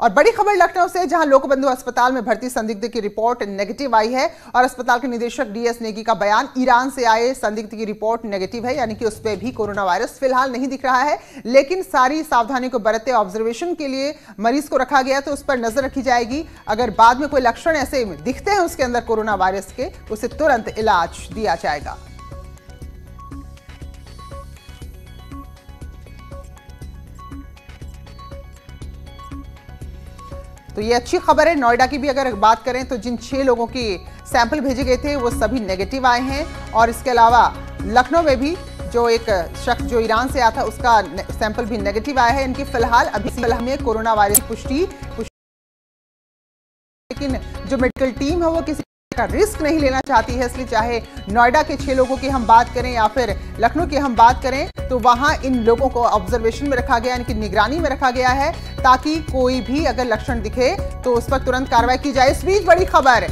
और बड़ी खबर लखनऊ से, जहां लोकबंधु अस्पताल में भर्ती संदिग्ध की रिपोर्ट नेगेटिव आई है और अस्पताल के निदेशक डीएस नेगी का बयान, ईरान से आए संदिग्ध की रिपोर्ट नेगेटिव है, यानी कि उस पर भी कोरोना वायरस फिलहाल नहीं दिख रहा है। लेकिन सारी सावधानी को बरतते ऑब्जर्वेशन के लिए मरीज को रखा गया, तो उस पर नजर रखी जाएगी। अगर बाद में कोई लक्षण ऐसे दिखते हैं उसके अंदर कोरोना वायरस के, उसे तुरंत इलाज दिया जाएगा। तो ये अच्छी खबर है। नोएडा की भी अगर बात करें तो जिन 6 लोगों की सैंपल भेजे गए थे वो सभी नेगेटिव आए हैं। और इसके अलावा लखनऊ में भी जो एक शख्स जो ईरान से आया था उसका सैंपल भी नेगेटिव आया है। इनकी फिलहाल अभी में कोरोना वायरस की पुष्टि, लेकिन जो मेडिकल टीम है वो किसी का रिस्क नहीं लेना चाहती है, इसलिए चाहे नोएडा के 6 लोगों की हम बात करें या फिर लखनऊ की हम बात करें, तो वहां इन लोगों को ऑब्जर्वेशन में रखा गया, इनकी निगरानी में रखा गया है, ताकि कोई भी अगर लक्षण दिखे तो उस पर तुरंत कार्रवाई की जाए। इस बीच बड़ी खबर,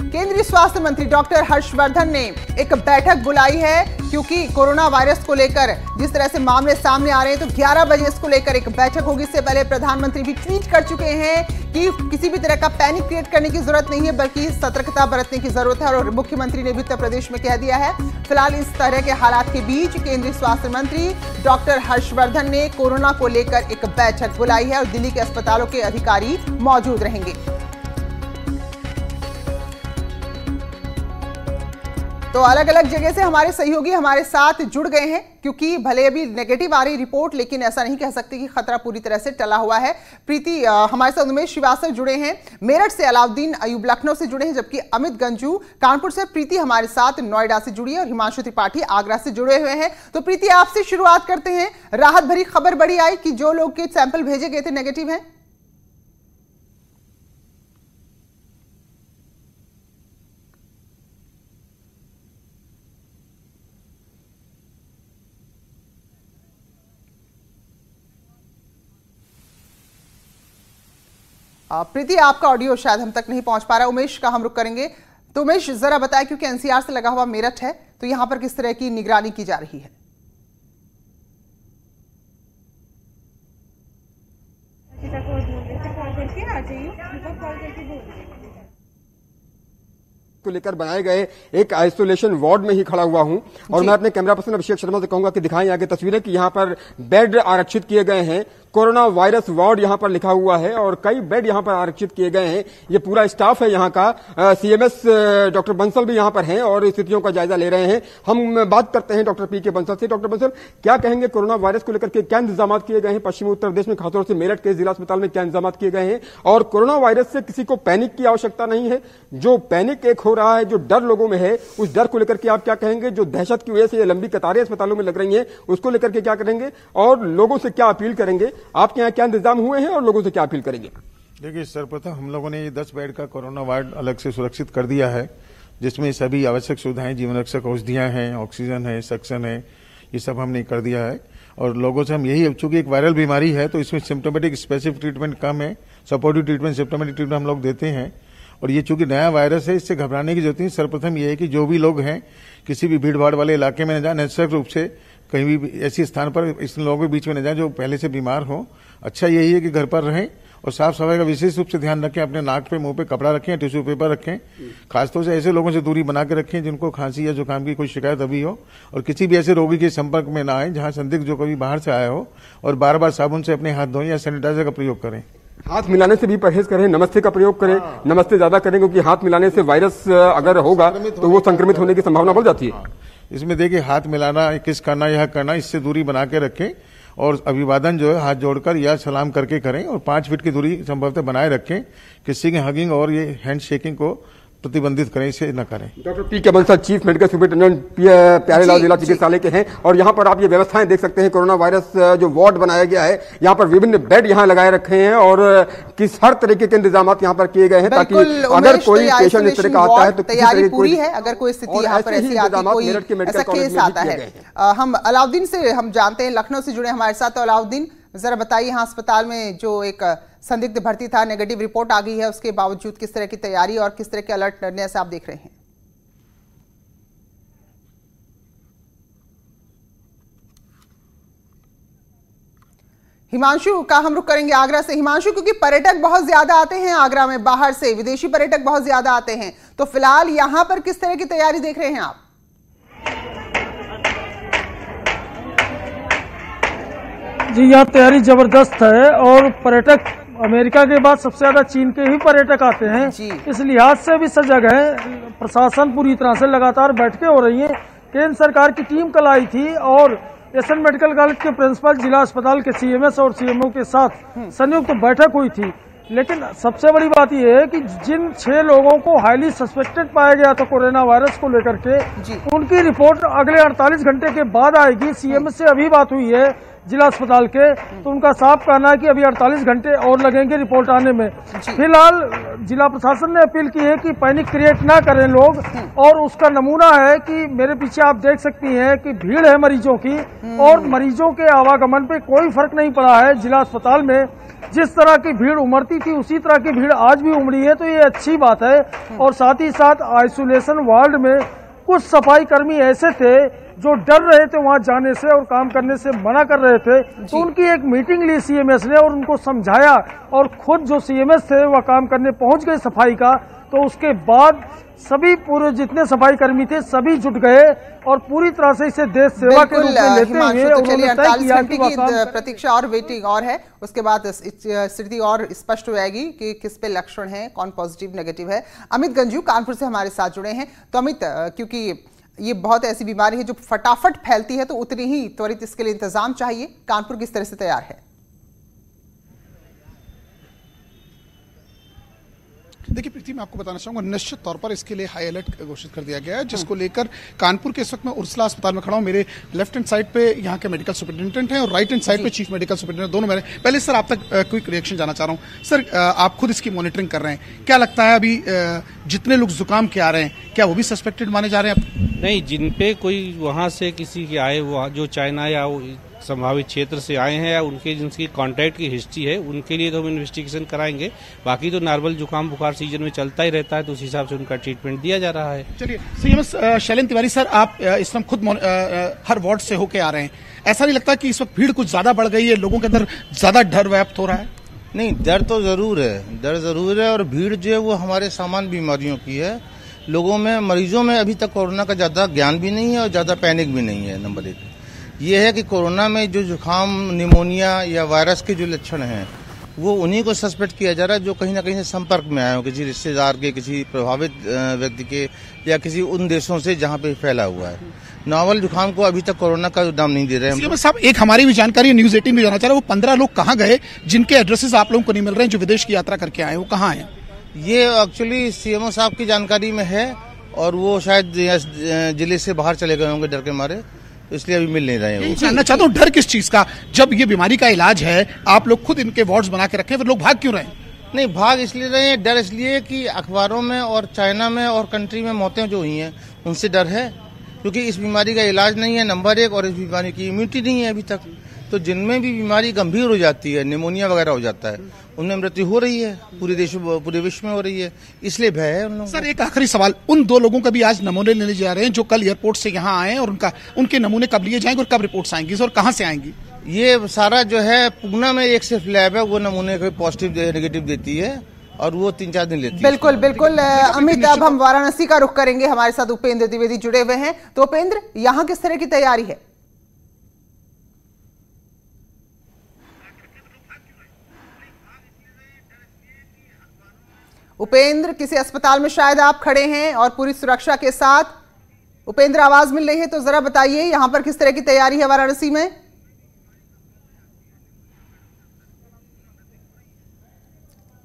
केंद्रीय स्वास्थ्य मंत्री डॉक्टर हर्षवर्धन ने एक बैठक बुलाई है, क्योंकि कोरोना वायरस को लेकर जिस तरह से मामले सामने आ रहे हैं, तो 11 बजे इसको लेकर एक बैठक होगी। इससे पहले प्रधानमंत्री भी ट्वीट कर चुके हैं कि किसी भी तरह का पैनिक क्रिएट करने की जरूरत नहीं है, बल्कि सतर्कता बरतने की जरूरत है। और मुख्यमंत्री ने भी उत्तर प्रदेश में कह दिया है। फिलहाल इस तरह के हालात के बीच केंद्रीय स्वास्थ्य मंत्री डॉक्टर हर्षवर्धन ने कोरोना को लेकर एक बैठक बुलाई है और दिल्ली के अस्पतालों के अधिकारी मौजूद रहेंगे। तो अलग अलग जगह से हमारे सहयोगी हमारे साथ जुड़ गए हैं, क्योंकि भले अभी नेगेटिव आ रही रिपोर्ट, लेकिन ऐसा नहीं कह सकते कि खतरा पूरी तरह से टला हुआ है। प्रीति हमारे साथ उमेश श्रीवास्तव जुड़े हैं मेरठ से, अलाउद्दीन अयूब लखनऊ से जुड़े हैं, जबकि अमित गंजू कानपुर से, प्रीति हमारे साथ नोएडा से जुड़ी है और हिमांशु त्रिपाठी आगरा से जुड़े हुए हैं। तो प्रीति, आपसे शुरुआत करते हैं। राहत भरी खबर बड़ी आई कि जो लोग के सैंपल भेजे गए थे नेगेटिव हैं। प्रीति, आपका ऑडियो शायद हम तक नहीं पहुंच पा रहा। उमेश का हम रुख करेंगे। तो उमेश जरा बताएं, क्योंकि एनसीआर से लगा हुआ मेरठ है, तो यहां पर किस तरह की निगरानी की जा रही है? को लेकर बनाए गए एक आइसोलेशन वार्ड में ही खड़ा हुआ हूं और मैं अपने कैमरा पर्सन अभिषेक शर्मा से कहूंगा कि दिखाएं आगे तस्वीरें कि यहां पर बेड आरक्षित किए गए हैं। कोरोना वायरस वार्ड यहां पर लिखा हुआ है और कई बेड यहां पर आरक्षित किए गए हैं। ये पूरा स्टाफ है यहां का। सीएमएस डॉक्टर बंसल भी यहां पर हैं और स्थितियों का जायजा ले रहे हैं। हम बात करते हैं डॉक्टर पीके बंसल से। डॉक्टर बंसल, क्या कहेंगे, कोरोना वायरस को लेकर के क्या इंतजाम किए गए हैं पश्चिमी उत्तर प्रदेश में, खासतौर से मेरठ के जिला अस्पताल में क्या इंतजाम किए गए हैं? और कोरोना वायरस से किसी को पैनिक की आवश्यकता नहीं है। जो पैनिक एक हो रहा है, जो डर लोगों में है, उस डर को लेकर के आप क्या कहेंगे? जो दहशत की वजह से ये लंबी कतारें अस्पतालों में लग रही हैं, उसको लेकर के क्या करेंगे और लोगों से क्या अपील करेंगे? आपके यहाँ क्या इंतजाम हुए हैं और लोगों से क्या अपील करेंगे? देखिए, सर्वप्रथम हम लोगों ने 10 बेड का कोरोना वार्ड अलग से सुरक्षित कर दिया है, जिसमें सभी आवश्यक सुविधाएं, जीवन रक्षक औषधियां हैं, ऑक्सीजन है, सक्शन है, ये सब हमने कर दिया है। और लोगों से हम यही, चूंकि एक वायरल बीमारी है तो इसमें सिम्टोमेटिक स्पेसिफिक ट्रीटमेंट कम है, सपोर्टिव ट्रीटमेंट, सिम्टोमेटिक ट्रीटमेंट हम लोग देते हैं। और ये चूंकि नया वायरस है, इससे घबराने की जरूरत नहीं। सर्वप्रथम ये है कि जो भी लोग हैं किसी भी भीड़ भाड़ वाले इलाके में न जाए, निश्चित रूप से कहीं भी ऐसी स्थान पर इस लोगों के बीच में न जाए जो पहले से बीमार हो। अच्छा यही है कि घर पर रहें और साफ सफाई का विशेष रूप से ध्यान रखें। अपने नाक पे, मुंह पे कपड़ा रखें, टिश्यू पेपर रखें। खासतौर से ऐसे लोगों से दूरी बना के रखें जिनको खांसी या जुकाम की कोई शिकायत अभी हो, और किसी भी ऐसे रोगी के संपर्क में ना आए जहां संदिग्ध जो कभी बाहर से आया हो। और बार बार साबुन से अपने हाथ धोएं या सैनिटाइजर का प्रयोग करें। हाथ मिलाने से भी परहेज करें, नमस्ते का प्रयोग करें। नमस्ते ज्यादा करें, क्योंकि हाथ मिलाने से वायरस अगर होगा तो वो संक्रमित होने की संभावना बढ़ जाती है। इसमें देखिए, हाथ मिलाना, किस करना, यह करना, इससे दूरी बना के रखें। और अभिवादन जो है हाथ जोड़कर या सलाम करके करें और 5 फीट की दूरी संभवतः बनाए रखें। किसी की हगिंग और ये हैंड शेकिंग को प्रतिबंधित करें, इसे न करें। Doctor PK Bansal, chief medical superintendent Pyarelal जिला चिकित्सालय के हैं और यहाँ पर आप ये व्यवस्थाएं देख सकते हैं। कोरोना वायरस जो वार्ड बनाया गया है, यहाँ पर विभिन्न बेड यहाँ लगाए रखे हैं और किस हर तरीके के इंतजाम यहाँ पर किए गए हैं, ताकि अगर कोई पेशेंट इस तरह का आता है तो तैयारी पूरी है। अगर कोई स्थिति यहाँ पर ऐसी आती है, कोई ऐसा केस आता है। हम अलाउद्दीन से हम जानते हैं, लखनऊ से जुड़े हमारे साथ। तो अलाउद्दीन, जरा बताइए, यहाँ अस्पताल में जो एक संदिग्ध भर्ती था, नेगेटिव रिपोर्ट आ गई है, उसके बावजूद किस तरह की तैयारी और किस तरह के अलर्टनेस आप देख रहे हैं? हिमांशु का हम रुख करेंगे आगरा से। हिमांशु, क्योंकि पर्यटक बहुत ज्यादा आते हैं आगरा में, बाहर से विदेशी पर्यटक बहुत ज्यादा आते हैं, तो फिलहाल यहां पर किस तरह की तैयारी देख रहे हैं आप? जी, यहाँ तैयारी जबरदस्त है और पर्यटक अमेरिका के बाद सबसे ज्यादा चीन के ही पर्यटक आते हैं, इस लिहाज से भी सजग है। प्रशासन पूरी तरह से लगातार बैठकें हो रही हैं। केंद्र सरकार की टीम कल आई थी और एशियन मेडिकल कॉलेज के प्रिंसिपल, जिला अस्पताल के सीएमएस और सीएमओ के साथ संयुक्त बैठक हुई थी। लेकिन सबसे बड़ी बात यह है कि जिन 6 लोगों को हाईली सस्पेक्टेड पाया गया था कोरोना वायरस को लेकर के, उनकी रिपोर्ट अगले 48 घंटे के बाद आएगी। सीएमएस से अभी बात हुई है जिला अस्पताल के, तो उनका साफ कहना है कि अभी 48 घंटे और लगेंगे रिपोर्ट आने में। फिलहाल जिला प्रशासन ने अपील की है कि पैनिक क्रिएट ना करें लोग, और उसका नमूना है कि मेरे पीछे आप देख सकती हैं कि भीड़ है मरीजों की, और मरीजों के आवागमन पे कोई फर्क नहीं पड़ा है। जिला अस्पताल में जिस तरह की भीड़ उमड़ती थी उसी तरह की भीड़ आज भी उमड़ी है, तो ये अच्छी बात है। और साथ ही साथ आइसोलेशन वार्ड में कुछ सफाई कर्मी ऐसे थे जो डर रहे थे वहां जाने से और काम करने से मना कर रहे थे, तो उनकी एक मीटिंग ली सीएमएस ने और उनको समझाया, और खुद जो सीएमएस थे वह काम करने पहुंच गए सफाई का। तो उसके बाद सभी पूरे जितने सफाई कर्मी थे सभी जुट गए और पूरी तरह से इसे देश सेवा के रूप में लेते हुए उन्होंने 48 घंटे की प्रतीक्षा और वेटिंग और है, उसके बाद स्थिति और स्पष्ट हो जाएगी कि किस पे लक्षण है, कौन पॉजिटिव नेगेटिव है। अमित गंजू कानपुर से हमारे साथ जुड़े हैं। तो अमित, क्योंकि ये बहुत ऐसी बीमारी है जो फटाफट फैलती है, तो उतनी ही त्वरित इसके लिए इंतजाम चाहिए। कानपुर किस तरह से तैयार है? देखिए प्रीति, मैं आपको बताना चाहूंगा, निश्चित तौर पर इसके लिए हाई अलर्ट घोषित कर दिया गया है, जिसको लेकर कानपुर के इस वक्त मैं उर्सला अस्पताल में खड़ा हूं। मेरे लेफ्ट हैंड साइड पे यहाँ के मेडिकल सुपरिटेंडेंट हैं और राइट हैंड साइड पे चीफ मेडिकल सुपरिटेंडेंट, दोनों मेरे। पहले सर आप तक क्विक रिएक्शन जाना चाह रहा हूँ। सर, आप खुद इसकी मॉनिटरिंग कर रहे हैं, क्या लगता है अभी जितने लोग जुकाम के आ रहे हैं क्या वो भी सस्पेक्टेड माने जा रहे हैं? नहीं, जिन पे कोई वहाँ से किसी के आए, वो जो चाइना या संभावित क्षेत्र से आए हैं या उनके जिनकी कांटेक्ट की हिस्ट्री है, उनके लिए तो हम इन्वेस्टिगेशन कराएंगे। बाकी तो नॉर्मल जुकाम बुखार सीजन में चलता ही रहता है, तो उस हिसाब से उनका ट्रीटमेंट दिया जा रहा है। चलिए, सीएमएस शैलेंद्र तिवारी सर, आप इस समय खुद हर वार्ड से होके आ रहे हैं, ऐसा नहीं लगता कि इस वक्त भीड़ कुछ ज्यादा बढ़ गई है, लोगों के अंदर ज्यादा डर व्याप्त हो रहा है? नहीं, डर तो जरूर है, डर जरूर है, और भीड़ जो है वो हमारे सामान्य बीमारियों की है। लोगों में, मरीजों में अभी तक कोरोना का ज्यादा ज्ञान भी नहीं है और ज्यादा पैनिक भी नहीं है। नंबर 1 ये है कि कोरोना में जो जुकाम, निमोनिया या वायरस के जो लक्षण हैं वो उन्हीं को सस्पेक्ट किया जा रहा है जो कहीं ना कहीं से संपर्क में आए हो, किसी रिश्तेदार के, किसी प्रभावित व्यक्ति के, या किसी उन देशों से जहां पे फैला हुआ है। नॉवल जुकाम को अभी तक कोरोना का नाम नहीं दे रहे हैं। साहब, एक हमारी भी जानकारी न्यूज 18 में जाना चाह रहा है, वो 15 लोग कहाँ गए जिनके एड्रेसेस आप लोगों को नहीं मिल रहे हैं, जो विदेश की यात्रा करके आए, वो कहाँ है? ये एक्चुअली सीएमओ साहब की जानकारी में है और वो शायद जिले से बाहर चले गए होंगे डर के मारे, इसलिए अभी मिल नहीं रहे हैं। जानना चाहता हूँ डर किस चीज का, जब ये बीमारी का इलाज है, आप लोग खुद इनके वार्ड्स बना के रखे, फिर लोग भाग क्यों रहे हैं? नहीं, भाग इसलिए रहे हैं, डर इसलिए कि अखबारों में और चाइना में और कंट्री में मौतें जो हुई हैं उनसे डर है, क्योंकि इस बीमारी का इलाज नहीं है नंबर 1, और इस बीमारी की इम्यूनिटी नहीं है अभी तक। तो जिनमें भी बीमारी गंभीर हो जाती है, निमोनिया वगैरह हो जाता है, उनमें मृत्यु हो रही है, पूरे विश्व में हो रही है, इसलिए भय है उन लोगों। सर, एक आखिरी सवाल, उन 2 लोगों का भी आज नमूने लेने जा रहे हैं जो कल एयरपोर्ट से यहाँ आए हैं, और उनके नमूने कब लिए जाएंगे और कब रिपोर्ट्स आएंगी और कहाँ से आएंगी? ये सारा जो है पूना में एक सिर्फ लैब है, वो नमूने को पॉजिटिव नेगेटिव देती है और वो 3-4 दिन लेती है। बिल्कुल बिल्कुल। अमित, अब हम वाराणसी का रुख करेंगे, हमारे साथ उपेंद्र द्विवेदी जुड़े हुए हैं। तो उपेंद्र, यहाँ किस तरह की तैयारी है? उपेंद्र, किसी अस्पताल में शायद आप खड़े हैं और पूरी सुरक्षा के साथ। उपेंद्र, आवाज मिल रही है तो जरा बताइए यहां पर किस तरह की तैयारी है वाराणसी में?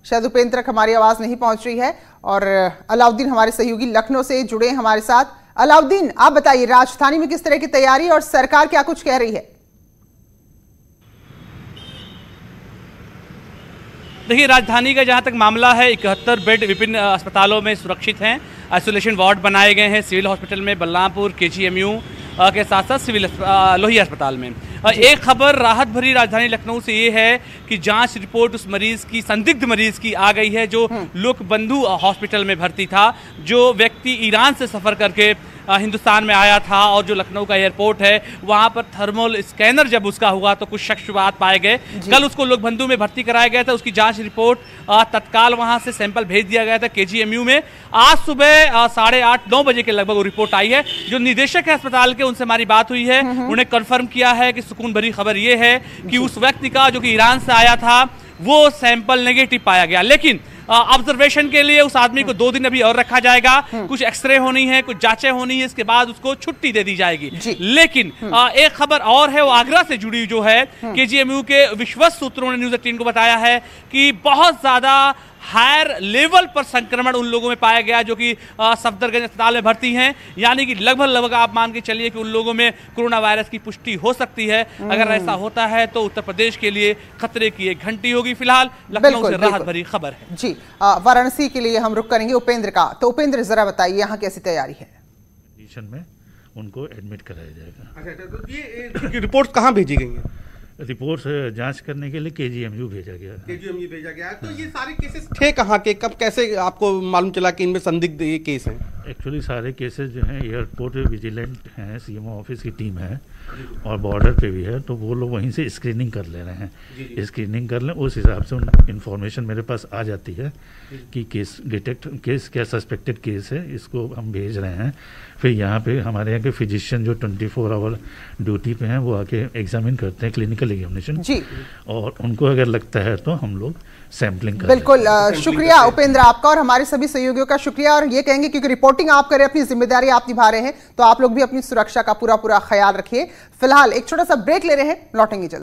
शायद उपेंद्र तक हमारी आवाज नहीं पहुंच रही है। और अलाउद्दीन हमारे सहयोगी लखनऊ से जुड़े हैं हमारे साथ। अलाउद्दीन, आप बताइए राजधानी में किस तरह की तैयारी और सरकार क्या कुछ कह रही है? देखिए, राजधानी का जहां तक मामला है, 71 बेड विभिन्न अस्पतालों में सुरक्षित हैं। आइसोलेशन वार्ड बनाए गए हैं सिविल हॉस्पिटल में, बलरामपुर, KGMU के साथ साथ सिविल लोहिया अस्पताल में। एक खबर राहत भरी राजधानी लखनऊ से ये है कि जांच रिपोर्ट उस मरीज की, संदिग्ध मरीज की आ गई है जो लोकबंधु हॉस्पिटल में भर्ती था, जो व्यक्ति ईरान से सफर करके हिंदुस्तान में आया था और जो लखनऊ का एयरपोर्ट है वहाँ पर थर्मल स्कैनर जब उसका हुआ तो कुछ शक शुबात पाए गए। कल उसको लोकबंधु में भर्ती कराया गया था, उसकी जांच रिपोर्ट तत्काल वहाँ से सैंपल भेज दिया गया था KGMU में। आज सुबह 8:30-9 बजे के लगभग वो रिपोर्ट आई है। जो निदेशक है अस्पताल के, उनसे हमारी बात हुई है, उन्हें कंफर्म किया है कि सुकून भरी खबर ये है कि उस व्यक्ति का जो कि ईरान से आया था वो सैंपल नेगेटिव पाया गया, लेकिन ऑब्जर्वेशन के लिए उस आदमी को 2 दिन अभी और रखा जाएगा। कुछ एक्सरे होनी है, कुछ जांचें होनी है, इसके बाद उसको छुट्टी दे दी जाएगी। लेकिन एक खबर और है, वो आगरा से जुड़ी जो है, KGMU के विश्वस्त सूत्रों ने न्यूज़ 18 को बताया है कि बहुत ज्यादा हायर लेवल पर संक्रमण उन लोगों में पाया गया जो कि सफदरगंज अस्पताल में भर्ती हैं। यानी कि लगभग आप मान के चलिए कि उन लोगों में कोरोना वायरस की पुष्टि हो सकती है। अगर ऐसा होता है तो उत्तर प्रदेश के लिए खतरे की एक घंटी होगी। फिलहाल लखनऊ से राहत भरी खबर है। जी, वाराणसी के लिए हम रुक करेंगे उपेंद्र का। तो उपेंद्र, जरा बताइए यहाँ कैसी तैयारी है? में उनको एडमिट कराया जाएगा। अच्छा, तो ये रिपोर्ट कहाँ भेजी गई है? रिपोर्ट जांच करने के लिए KGMU भेजा गया। KGMU भेजा गया। तो ये सारे केसेस थे कहाँ के, कब, कैसे आपको मालूम चला कि इनमें संदिग्ध ये केस हैं? एक्चुअली सारे केसेस जो हैं एयरपोर्ट विजिलेंट हैं, CMO ऑफिस की टीम है और बॉर्डर पे भी है, तो वो लोग वहीं से स्क्रीनिंग कर ले रहे हैं। स्क्रीनिंग कर लें, उस हिसाब से इंफॉर्मेशन मेरे पास आ जाती है कि केस क्या सस्पेक्टेड केस है, इसको हम भेज रहे हैं। फिर यहाँ पे हमारे यहाँ के फिजिशियन जो 24 आवर ड्यूटी पे हैं वो आके एग्जामिन करते हैं, क्लिनिकल एग्जामिनेशन, और उनको अगर लगता है तो हम लोग सैम्पलिंग करते हैं। बिल्कुल, शुक्रिया उपेंद्र आपका और हमारे सभी सहयोगियों का शुक्रिया। और ये कहेंगे क्योंकि रिपोर्टिंग आप करें, अपनी जिम्मेदारी आप निभा रहे हैं, तो आप लोग भी अपनी सुरक्षा का पूरा ख्याल रखिए। फिलहाल एक छोटा सा ब्रेक ले रहे हैं, लौटेंगे जल्द।